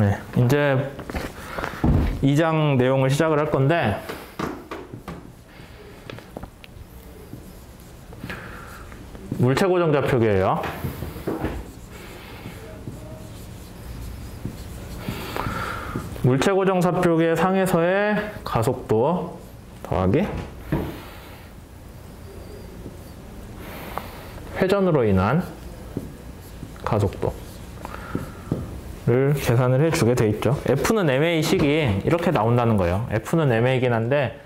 네, 이제 2장 내용을 시작을 할 건데 물체 고정 좌표계예요. 물체 고정 좌표계 상에서의 가속도 더하기 회전으로 인한 가속도를 계산을 해주게 돼 있죠. F는 ma식이 이렇게 나온다는 거예요. F는 ma이긴 한데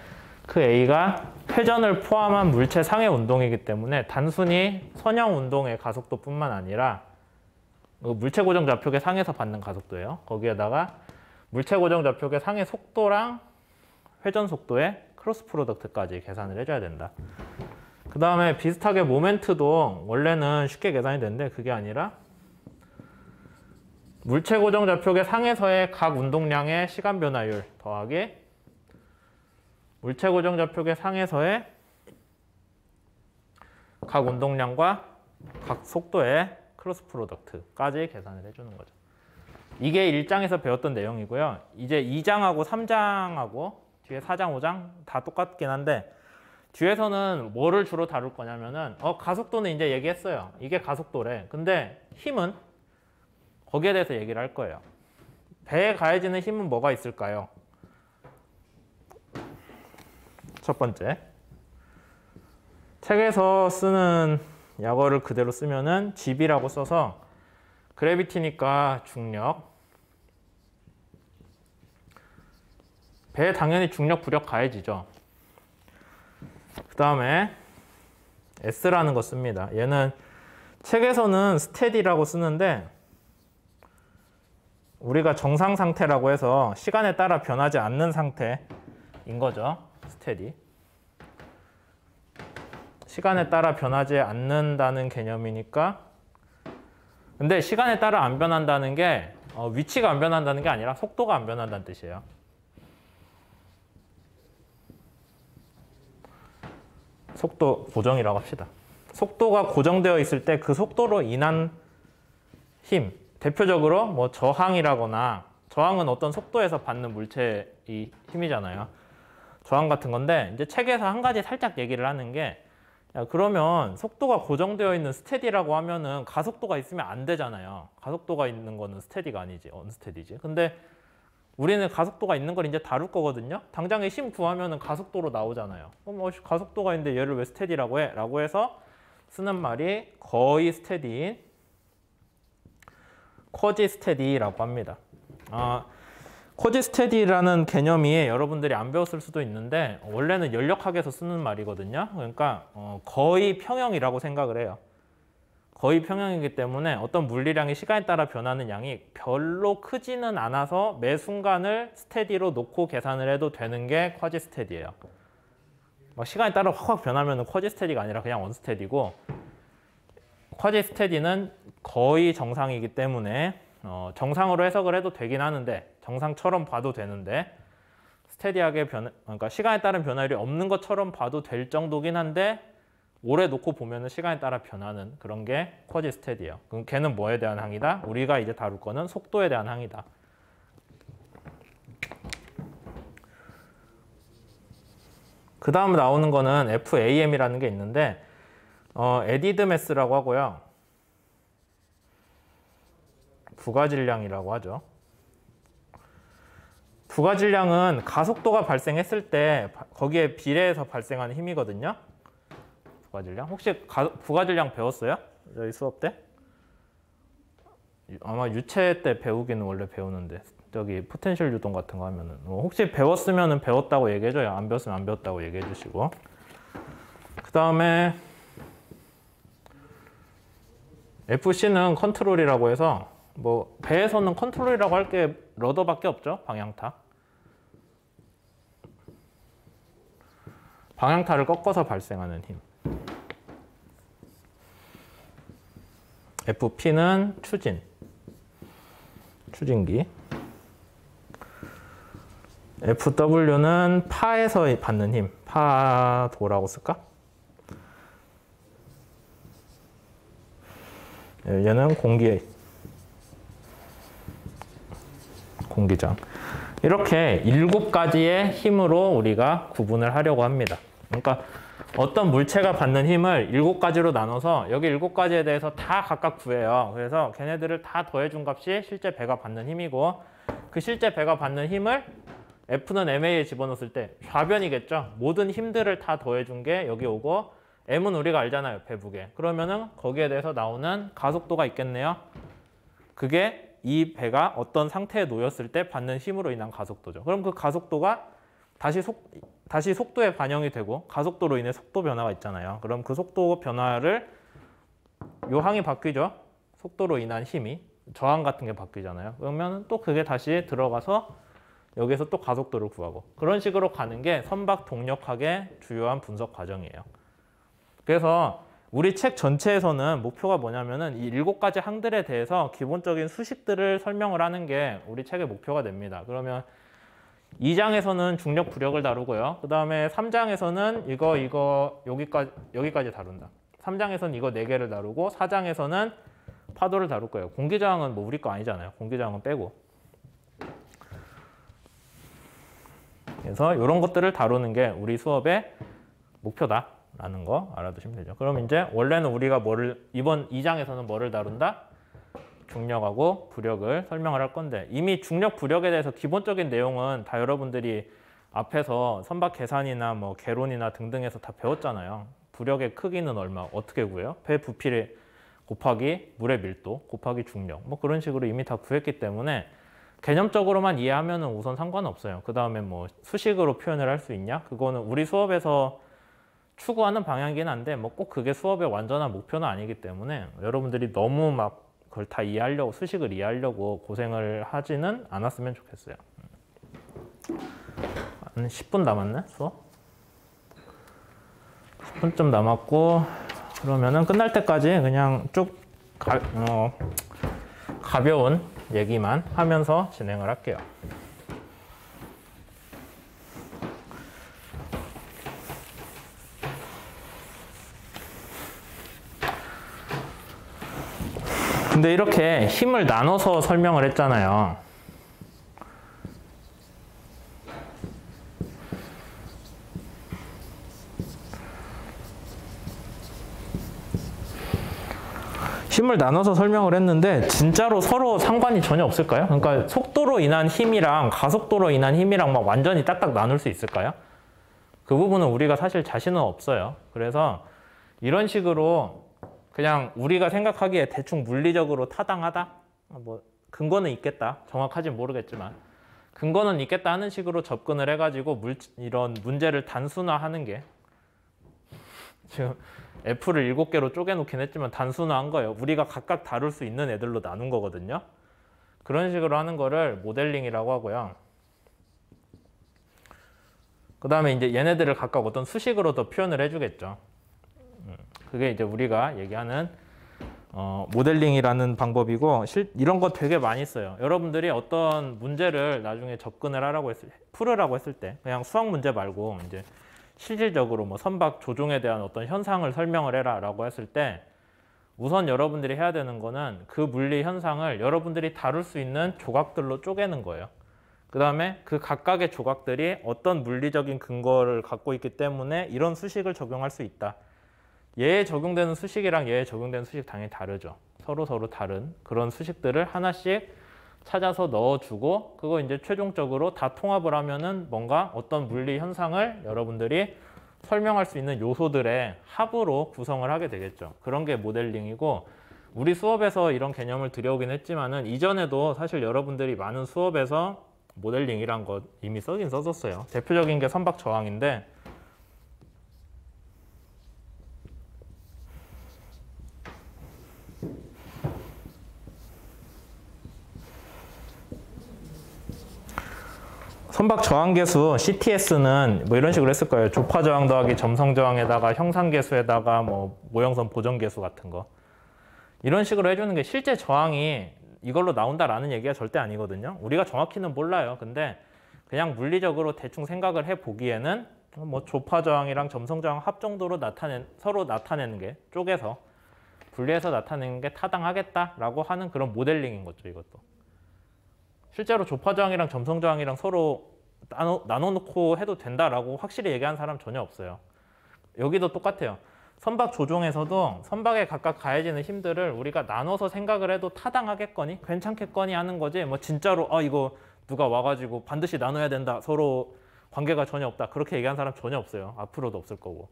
그 a가 회전을 포함한 물체 상의 운동이기 때문에 단순히 선형 운동의 가속도뿐만 아니라 물체 고정 좌표계 상에서 받는 가속도예요. 거기에다가 물체 고정 좌표계 상의 속도랑 회전 속도의 크로스 프로덕트까지 계산을 해줘야 된다. 그 다음에 비슷하게 모멘트도 원래는 쉽게 계산이 되는데 그게 아니라 물체 고정 좌표계 상에서의 각 운동량의 시간 변화율 더하기 물체 고정 좌표계 상에서의 각 운동량과 각 속도의 크로스 프로덕트까지 계산을 해주는 거죠. 이게 1장에서 배웠던 내용이고요. 이제 2장하고 3장하고 뒤에 4장, 5장 다 똑같긴 한데 뒤에서는 뭐를 주로 다룰 거냐면은 가속도는 이제 얘기했어요. 이게 가속도래. 근데 힘은 거기에 대해서 얘기를 할 거예요. 배에 가해지는 힘은 뭐가 있을까요? 첫 번째, 책에서 쓰는 약어를 그대로 쓰면은 G비라고 써서 그래비티니까 중력. 배에 당연히 중력, 부력 가해지죠. 그 다음에 S라는 거 씁니다. 얘는 책에서는 스테디라고 쓰는데 우리가 정상 상태라고 해서 시간에 따라 변하지 않는 상태인 거죠. 스테디. 시간에 따라 변하지 않는다는 개념이니까. 근데 시간에 따라 안 변한다는 게 위치가 안 변한다는 게 아니라 속도가 안 변한다는 뜻이에요. 속도 고정이라고 합시다. 속도가 고정되어 있을 때 그 속도로 인한 힘, 대표적으로 뭐 저항이라거나, 저항은 어떤 속도에서 받는 물체의 힘이잖아요. 저항 같은 건데 이제 책에서 한 가지 살짝 얘기를 하는 게 그러면 속도가 고정되어 있는 스테디라고 하면은 가속도가 있으면 안 되잖아요. 가속도가 있는 거는 스테디가 아니지, 언스테디지. 근데 우리는 가속도가 있는 걸 이제 다룰 거거든요. 당장에 힘 구하면은 가속도로 나오잖아요. 그럼 가속도가 있는데 얘를 왜 스테디라고 해? 라고 해서 쓰는 말이 거의 스테디인 쿼지 스테디라고 합니다. 쿼지 스테디라는 개념이 여러분들이 안 배웠을 수도 있는데 원래는 연력학에서 쓰는 말이거든요. 그러니까 거의 평형이라고 생각을 해요. 거의 평형이기 때문에 어떤 물리량이 시간에 따라 변하는 양이 별로 크지는 않아서 매 순간을 스테디로 놓고 계산을 해도 되는 게 쿼지 스테디예요. 막 시간에 따라 확 변하면 쿼지 스테디가 아니라 그냥 원스테디고, 쿼지 스테디는 거의 정상이기 때문에 정상으로 해석을 해도 되긴 하는데, 정상처럼 봐도 되는데, 스테디하게 그러니까 시간에 따른 변화율이 없는 것처럼 봐도 될 정도긴 한데 오래 놓고 보면은 시간에 따라 변하는 그런 게 쿼지 스테디예요. 그럼 걔는 뭐에 대한 항이다? 우리가 이제 다룰 거는 속도에 대한 항이다. 그 다음 나오는 거는 FAM이라는 게 있는데 에디드 매스라고 하고요. 부가질량이라고 하죠. 부가질량은 가속도가 발생했을 때 거기에 비례해서 발생하는 힘이거든요. 부가질량? 혹시 부가질량 배웠어요? 저희 수업 때? 아마 유체 때 배우기는 원래 배우는데 저기 포텐셜 유동 같은 거 하면은 혹시 배웠으면 배웠다고 얘기해줘요. 안 배웠으면 안 배웠다고 얘기해 주시고. 그 다음에 FC는 컨트롤이라고 해서 뭐 배에서는 컨트롤이라고 할 게 러더밖에 없죠. 방향타. 방향타를 꺾어서 발생하는 힘. FP는 추진. 추진기. FW는 파에서 받는 힘. 파도라고 쓸까? 얘는 공기의 공기저항. 이렇게 7가지의 힘으로 우리가 구분을 하려고 합니다. 그러니까 어떤 물체가 받는 힘을 7가지로 나눠서 여기 7가지에 대해서 다 각각 구해요. 그래서 걔네들을 다 더해준 값이 실제 배가 받는 힘이고, 그 실제 배가 받는 힘을 F는 MA에 집어넣었을 때 좌변이겠죠. 모든 힘들을 다 더해준 게 여기 오고, M은 우리가 알잖아요. 배 무게. 그러면은 거기에 대해서 나오는 가속도가 있겠네요. 그게 이 배가 어떤 상태에 놓였을 때 받는 힘으로 인한 가속도죠. 그럼 그 가속도가 다시 속도에 반영이 되고, 가속도로 인해 속도 변화가 있잖아요. 그럼 그 속도 변화를, 요 항이 바뀌죠. 속도로 인한 힘이, 저항 같은 게 바뀌잖아요. 그러면 또 그게 다시 들어가서 여기서 또 가속도를 구하고, 그런 식으로 가는 게 선박 동력학의 주요한 분석 과정이에요. 그래서 우리 책 전체에서는 목표가 뭐냐면은 이 7가지 항들에 대해서 기본적인 수식들을 설명을 하는 게 우리 책의 목표가 됩니다. 그러면 2장에서는 중력 부력을 다루고요. 그 다음에 3장에서는 이거 여기까지 다룬다. 3장에서는 이거 4개를 다루고, 4장에서는 파도를 다룰 거예요. 공기저항은 뭐 우리 거 아니잖아요. 공기저항은 빼고. 그래서 이런 것들을 다루는 게 우리 수업의 목표다라는 거 알아두시면 되죠. 그럼 이제 원래는 우리가 이번 2장에서는 뭐를 다룬다? 중력하고 부력을 설명을 할 건데, 이미 중력 부력에 대해서 기본적인 내용은 다 여러분들이 앞에서 선박 계산이나 뭐 개론이나 등등에서 다 배웠잖아요. 부력의 크기는 얼마, 어떻게 구해요? 배 부피 곱하기 물의 밀도 곱하기 중력, 뭐 그런 식으로 이미 다 구했기 때문에 개념적으로만 이해하면 우선 상관없어요. 그 다음에 뭐 수식으로 표현을 할 수 있냐? 그거는 우리 수업에서 추구하는 방향이긴 한데 뭐 꼭 그게 수업의 완전한 목표는 아니기 때문에 여러분들이 너무 막 그걸 다 이해하려고, 수식을 이해하려고 고생을 하지는 않았으면 좋겠어요. 한 10분 남았네, 수업? 10분쯤 남았고, 그러면은 끝날 때까지 그냥 쭉 가벼운 얘기만 하면서 진행을 할게요. 근데 이렇게 힘을 나눠서 설명을 했잖아요. 힘을 나눠서 설명을 했는데 진짜로 서로 상관이 전혀 없을까요? 그러니까 속도로 인한 힘이랑 가속도로 인한 힘이랑 막 완전히 딱딱 나눌 수 있을까요? 그 부분은 우리가 사실 자신은 없어요. 그래서 이런 식으로 그냥 우리가 생각하기에 대충 물리적으로 타당하다? 뭐 근거는 있겠다. 정확하진 모르겠지만 근거는 있겠다 하는 식으로 접근을 해가지고 이런 문제를 단순화하는 게, 지금 F를 7개로 쪼개놓긴 했지만 단순화한 거예요. 우리가 각각 다룰 수 있는 애들로 나눈 거거든요. 그런 식으로 하는 거를 모델링이라고 하고요. 그 다음에 이제 얘네들을 각각 어떤 수식으로 더 표현을 해주겠죠. 그게 이제 우리가 얘기하는 모델링이라는 방법이고, 이런 거 되게 많이 써요. 여러분들이 어떤 문제를 나중에 접근을 풀으라고 했을 때, 그냥 수학 문제 말고 이제 실질적으로 뭐 선박 조종에 대한 어떤 현상을 설명을 해라 라고 했을 때, 우선 여러분들이 해야 되는 거는 그 물리 현상을 여러분들이 다룰 수 있는 조각들로 쪼개는 거예요. 그 다음에 그 각각의 조각들이 어떤 물리적인 근거를 갖고 있기 때문에 이런 수식을 적용할 수 있다. 얘에 적용되는 수식이랑 얘에 적용되는 수식 당연히 다르죠. 서로 다른 그런 수식들을 하나씩 찾아서 넣어주고, 그거 이제 최종적으로 다 통합을 하면은 뭔가 어떤 물리 현상을 여러분들이 설명할 수 있는 요소들의 합으로 구성을 하게 되겠죠. 그런 게 모델링이고, 우리 수업에서 이런 개념을 들여오긴 했지만은 이전에도 사실 여러분들이 많은 수업에서 모델링이란 거 이미 써긴 써줬어요. 대표적인 게 선박 저항인데, 선박 저항계수 CTS는 뭐 이런 식으로 했을 거예요. 조파 저항 더하기 점성 저항에다가 형상계수에다가 뭐 모형선 보정계수 같은 거, 이런 식으로 해주는 게 실제 저항이 이걸로 나온다라는 얘기가 절대 아니거든요. 우리가 정확히는 몰라요. 근데 그냥 물리적으로 대충 생각을 해보기에는 뭐 조파 저항이랑 점성 저항 합 정도로 서로 나타내는 게, 쪼개서 분리해서 나타내는 게 타당하겠다라고 하는 그런 모델링인 거죠. 이것도 실제로 조파저항이랑 점성저항이랑 서로 나눠놓고 해도 된다라고 확실히 얘기한 사람 전혀 없어요. 여기도 똑같아요. 선박 조종에서도 선박에 각각 가해지는 힘들을 우리가 나눠서 생각을 해도 타당하겠거니 괜찮겠거니 하는 거지, 뭐 진짜로 이거 누가 와가지고 반드시 나눠야 된다, 서로 관계가 전혀 없다, 그렇게 얘기한 사람 전혀 없어요. 앞으로도 없을 거고.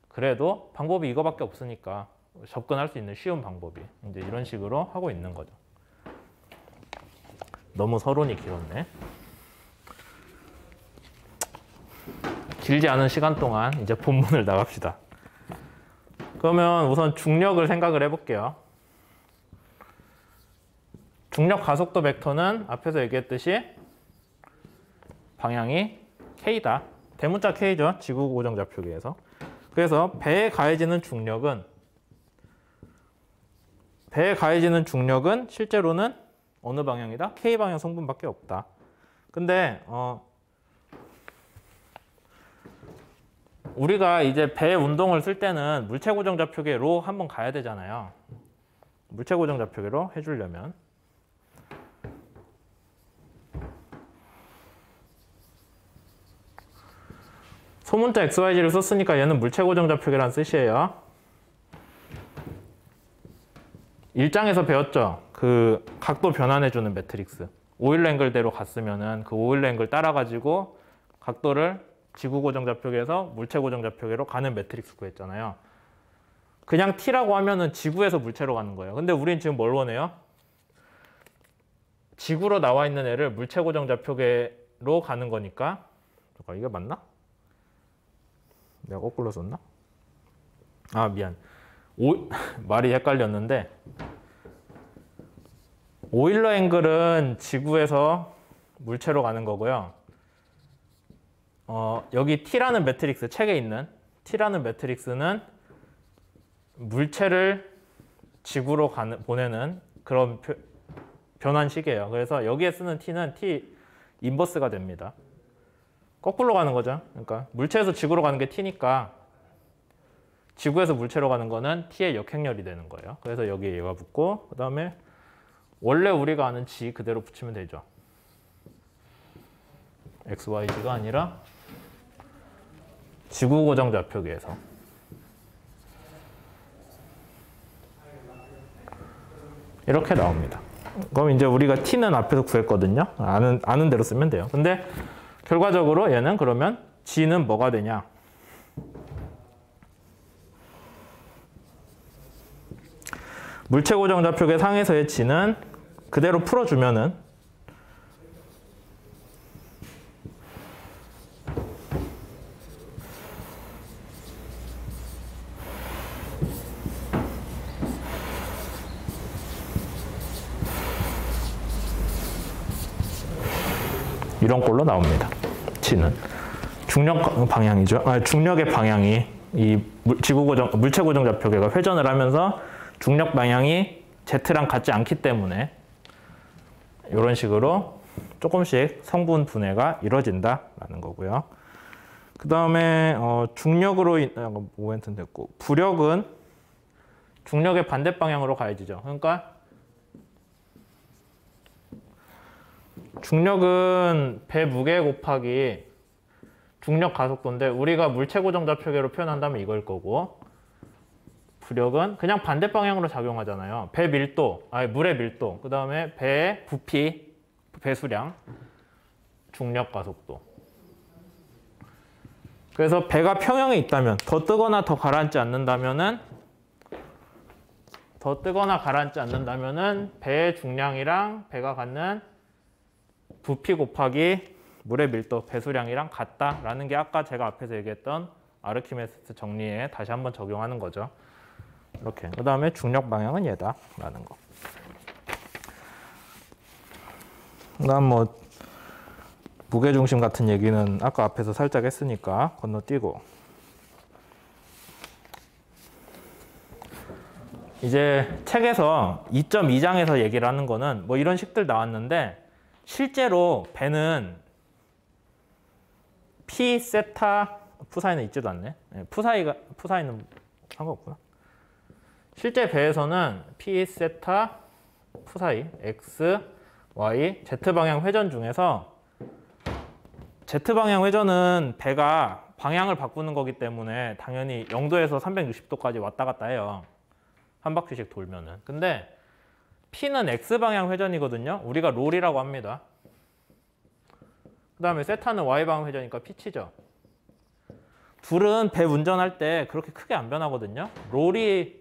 그래도 방법이 이거밖에 없으니까 접근할 수 있는 쉬운 방법이 이제 이런 식으로 하고 있는 거죠. 너무 서론이 길었네. 길지 않은 시간 동안 이제 본문을 나갑시다. 그러면 우선 중력을 생각을 해볼게요. 중력 가속도 벡터는 앞에서 얘기했듯이 방향이 K다. 대문자 K죠. 지구 고정좌표계에서. 그래서 배에 가해지는 중력은 실제로는 어느 방향이다? K방향 성분밖에 없다. 근데 우리가 이제 배 운동을 쓸 때는 물체 고정좌표계로 한번 가야 되잖아요. 물체 고정좌표계로 해주려면 소문자 XYZ를 썼으니까 얘는 물체 고정좌표계라는 뜻이에요. 1장에서 배웠죠? 그 각도 변환해주는 매트릭스. 오일러 앵글대로 갔으면은 그 오일러 앵글 따라가지고 각도를 지구 고정좌표계에서 물체 고정좌표계로 가는 매트릭스 구했잖아요. 그냥 T라고 하면은 지구에서 물체로 가는 거예요. 근데 우린 지금 뭘 원해요? 지구로 나와 있는 애를 물체 고정좌표계로 가는 거니까. 잠깐, 이게 맞나? 내가 거꾸로 썼나? 아, 미안. 말이 헷갈렸는데, 오일러 앵글은 지구에서 물체로 가는 거고요. 여기 T라는 매트릭스, 책에 있는 T라는 매트릭스는 물체를 지구로 보내는 그런 변환식이에요. 그래서 여기에 쓰는 T는 T 인버스가 됩니다. 거꾸로 가는 거죠. 그러니까 물체에서 지구로 가는 게 T니까 지구에서 물체로 가는 거는 T의 역행렬이 되는 거예요. 그래서 여기에 얘가 붙고, 그 다음에 원래 우리가 아는 G 그대로 붙이면 되죠. XYZ가 아니라 지구 고정좌표계에서 이렇게 나옵니다. 그럼 이제 우리가 T는 앞에서 구했거든요. 아는 대로 쓰면 돼요. 근데 결과적으로 얘는 그러면 G는 뭐가 되냐? 물체 고정좌표계 상에서의 G는 그대로 풀어주면은 이런 꼴로 나옵니다. G는 중력 방향이죠. 중력의 방향이 이 물체 고정좌표계가 회전을 하면서 중력 방향이 Z랑 같지 않기 때문에 이런 식으로 조금씩 성분 분해가 이루어진다라는 거고요. 그 다음에 중력으로 모멘텀 됐고, 부력은 중력의 반대 방향으로 가해지죠. 그러니까 중력은 배 무게 곱하기 중력 가속도인데 우리가 물체 고정좌표계로 표현한다면 이걸 거고, 부력은 그냥 반대 방향으로 작용하잖아요. 배 밀도, 물의 밀도, 그 다음에 배의 부피, 배수량, 중력 가속도. 그래서 배가 평형에 있다면, 더 뜨거나 가라앉지 않는다면은 배의 중량이랑 배가 갖는 부피 곱하기 물의 밀도, 배수량이랑 같다라는 게 아까 제가 앞에서 얘기했던 아르키메데스 정리에 다시 한번 적용하는 거죠. 이렇게. 그 다음에 중력 방향은 얘다라는 거. 그 다음 무게중심 같은 얘기는 아까 앞에서 살짝 했으니까 건너뛰고. 이제 책에서 2.2장에서 얘기를 하는 거는 이런 식들 나왔는데, 실제로 배는 P 세타 푸사이는 있지도 않네. 푸사이는 상관없구나. 실제 배에서는 P 세타 푸사이 X y z방향 회전 중에서 z방향 회전은 배가 방향을 바꾸는 거기 때문에 당연히 0도에서 360도까지 왔다 갔다 해요. 한 바퀴씩 돌면은. 근데 P는 X방향 회전이거든요. 우리가 롤이라고 합니다. 그 다음에 세타는 Y방향 회전이니까 피치죠. 둘은 배 운전할 때 그렇게 크게 안 변하거든요. 롤이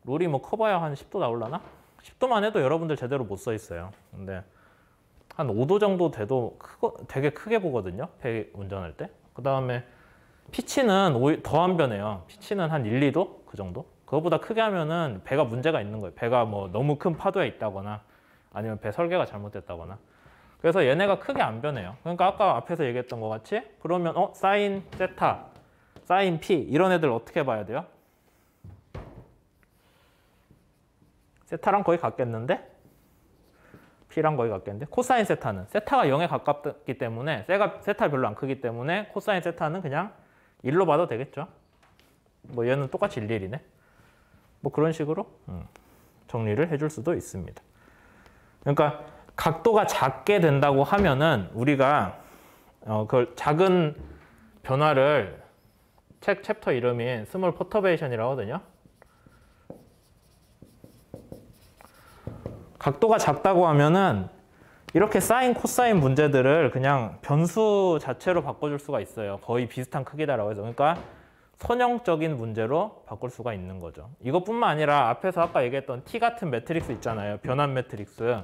뭐 커봐야 한 10도 나올라나? 10도만 해도 여러분들 제대로 못 써 있어요. 근데 한 5도 정도 돼도 되게 크게 보거든요. 배 운전할 때. 그 다음에 피치는 더 안 변해요. 피치는 한 1, 2도? 그 정도? 그거보다 크게 하면은 배가 문제가 있는 거예요. 배가 뭐 너무 큰 파도에 있다거나 아니면 배 설계가 잘못됐다거나. 그래서 얘네가 크게 안 변해요. 그러니까 아까 앞에서 얘기했던 것 같이 그러면 사인 세타, 사인 P 이런 애들 어떻게 봐야 돼요? 세타랑 거의 같겠는데? P랑 거의 같겠는데? 코사인 세타는? 세타가 0에 가깝기 때문에 세타 별로 안 크기 때문에 코사인 세타는 그냥 1로 봐도 되겠죠? 뭐 얘는 똑같이 1, 1이네. 뭐 그런 식으로 정리를 해줄 수도 있습니다. 그러니까 각도가 작게 된다고 하면은 우리가 그 작은 변화를 책 챕터 이름이 스몰 퍼터베이션이라고 하거든요. 각도가 작다고 하면은 이렇게 사인, 코사인 문제들을 그냥 변수 자체로 바꿔줄 수가 있어요. 거의 비슷한 크기다라고 해서. 그러니까 선형적인 문제로 바꿀 수가 있는 거죠. 이것뿐만 아니라 앞에서 아까 얘기했던 T 같은 매트릭스 있잖아요. 변환 매트릭스.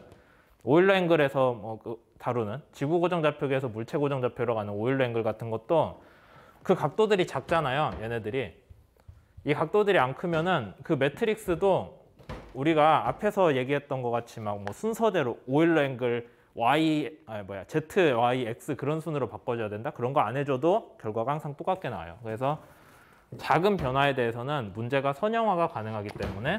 오일러 앵글에서 다루는 지구 고정 좌표계에서 물체 고정 좌표로 가는 오일러 앵글 같은 것도 그 각도들이 작잖아요. 얘네들이. 이 각도들이 안 크면은 그 매트릭스도 우리가 앞에서 얘기했던 것 같이 막 뭐 순서대로 오일러 앵글 Z, Y, X 그런 순으로 바꿔줘야 된다. 그런 거 안 해줘도 결과가 항상 똑같게 나와요. 그래서 작은 변화에 대해서는 문제가 선형화가 가능하기 때문에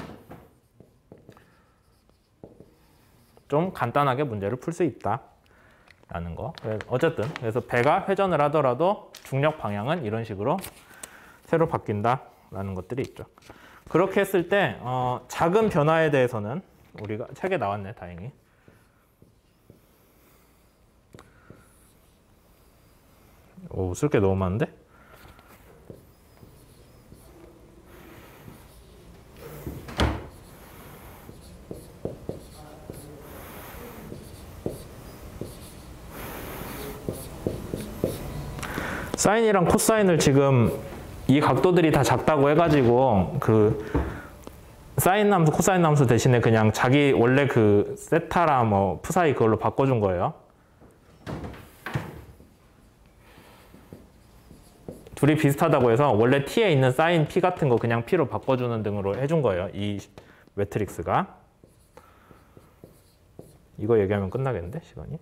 좀 간단하게 문제를 풀 수 있다라는 거. 어쨌든 그래서 배가 회전을 하더라도 중력 방향은 이런 식으로 새로 바뀐다라는 것들이 있죠. 그렇게 했을 때 작은 변화에 대해서는 우리가 책에 나왔네, 다행히. 쓸 게 너무 많은데? 사인이랑 코사인을 지금 이 각도들이 다 작다고 해가지고 그 사인 함수, 코사인 함수 대신에 그냥 자기 원래 그 세타랑 뭐 푸사이 그걸로 바꿔준 거예요. 둘이 비슷하다고 해서 원래 T에 있는 사인 P 같은 거 그냥 P로 바꿔주는 등으로 해준 거예요. 이 매트릭스가. 이거 얘기하면 끝나겠는데, 시간이?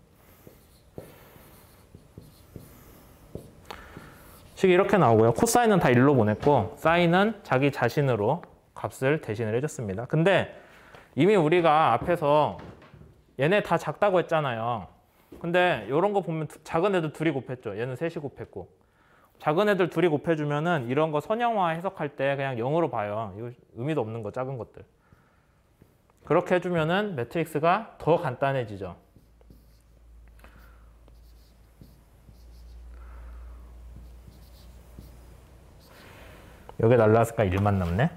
식이 이렇게 나오고요. 코사인은 다 1로 보냈고 사인은 자기 자신으로 값을 대신을 해줬습니다. 근데 이미 우리가 앞에서 얘네 다 작다고 했잖아요. 근데 이런 거 보면 작은 애들 둘이 곱했죠. 얘는 셋이 곱했고. 작은 애들 둘이 곱해주면은 이런 거 선형화 해석할 때 그냥 0으로 봐요. 이거 의미도 없는 거, 작은 것들. 그렇게 해주면은 매트릭스가 더 간단해지죠. 여기 날라왔으니까 1만 남네.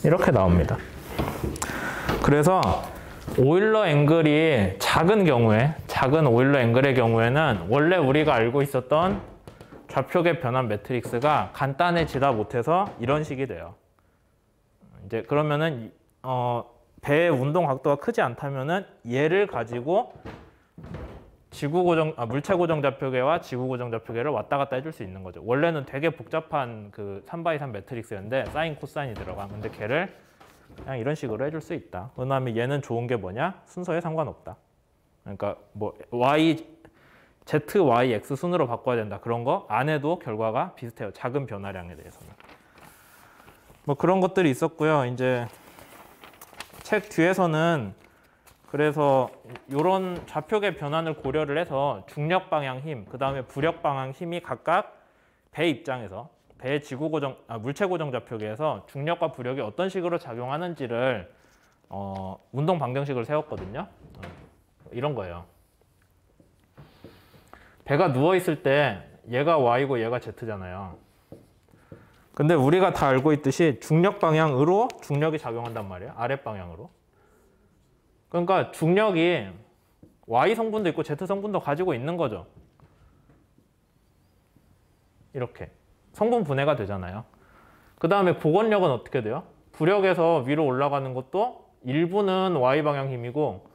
이렇게 나옵니다. 그래서 오일러 앵글이 작은 경우에, 작은 오일러 앵글의 경우에는 원래 우리가 알고 있었던 좌표계 변환 매트릭스가 간단해지다 못해서 이런 식이 돼요. 이제 그러면은 배의 운동 각도가 크지 않다면은 얘를 가지고 물체 고정 좌표계와 지구 고정 좌표계를 왔다 갔다 해줄 수 있는 거죠. 원래는 되게 복잡한 그 3x3 매트릭스였는데 사인, 코사인이 들어가. 근데 걔를 그냥 이런 식으로 해줄 수 있다. 그다음에 얘는 좋은 게 뭐냐? 순서에 상관없다. 그러니까 뭐 Z, Y, X 순으로 바꿔야 된다. 그런 거 안 해도 결과가 비슷해요. 작은 변화량에 대해서는. 뭐 그런 것들이 있었고요. 이제 책 뒤에서는 그래서 이런 좌표계 변환을 고려를 해서 중력 방향 힘, 그 다음에 부력 방향 힘이 각각 배 입장에서 배의 물체 고정 좌표계에서 중력과 부력이 어떤 식으로 작용하는지를 운동 방정식을 세웠거든요. 이런 거예요. 배가 누워 있을 때 얘가 Y고 얘가 Z잖아요. 근데 우리가 다 알고 있듯이 중력 방향으로 중력이 작용한단 말이에요. 아랫 방향으로. 그러니까 중력이 Y 성분도 있고 Z 성분도 가지고 있는 거죠. 이렇게 성분 분해가 되잖아요. 그 다음에 복원력은 어떻게 돼요? 부력에서 위로 올라가는 것도 일부는 Y 방향 힘이고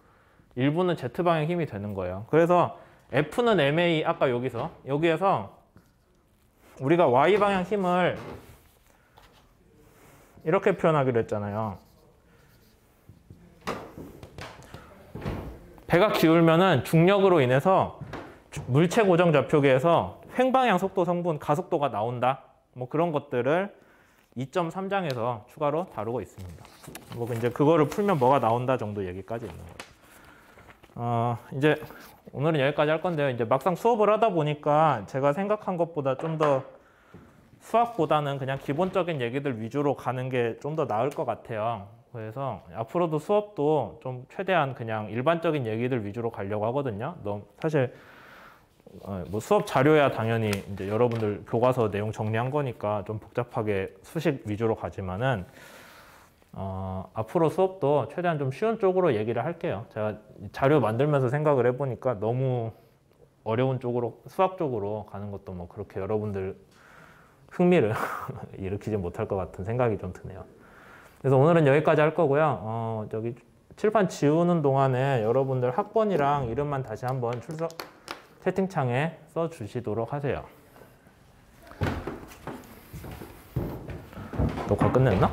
일부는 Z 방향 힘이 되는 거예요. 그래서 F는 MA 아까 여기에서 우리가 Y 방향 힘을 이렇게 표현하기로 했잖아요. 배가 기울면은 중력으로 인해서 물체 고정 좌표계에서 횡방향 속도 성분 가속도가 나온다. 뭐 그런 것들을 2.3장에서 추가로 다루고 있습니다. 뭐 이제 그거를 풀면 뭐가 나온다 정도 얘기까지 있는 거예요. 이제 오늘은 여기까지 할 건데요. 이제 막상 수업을 하다 보니까 제가 생각한 것보다 좀 더 수학보다는 그냥 기본적인 얘기들 위주로 가는 게 좀 더 나을 것 같아요. 그래서 앞으로도 수업도 좀 최대한 그냥 일반적인 얘기들 위주로 가려고 하거든요. 사실 뭐 수업 자료야 당연히 이제 여러분들 교과서 내용 정리한 거니까 좀 복잡하게 수식 위주로 가지만은 앞으로 수업도 최대한 좀 쉬운 쪽으로 얘기를 할게요. 제가 자료 만들면서 생각을 해보니까 너무 어려운 쪽으로 수학 쪽으로 가는 것도 뭐 그렇게 여러분들 흥미를 일으키지 못할 것 같은 생각이 좀 드네요. 그래서 오늘은 여기까지 할 거고요. 저기 칠판 지우는 동안에 여러분들 학번이랑 이름만 다시 한번 채팅창에 써주시도록 하세요. 녹화 끝냈나?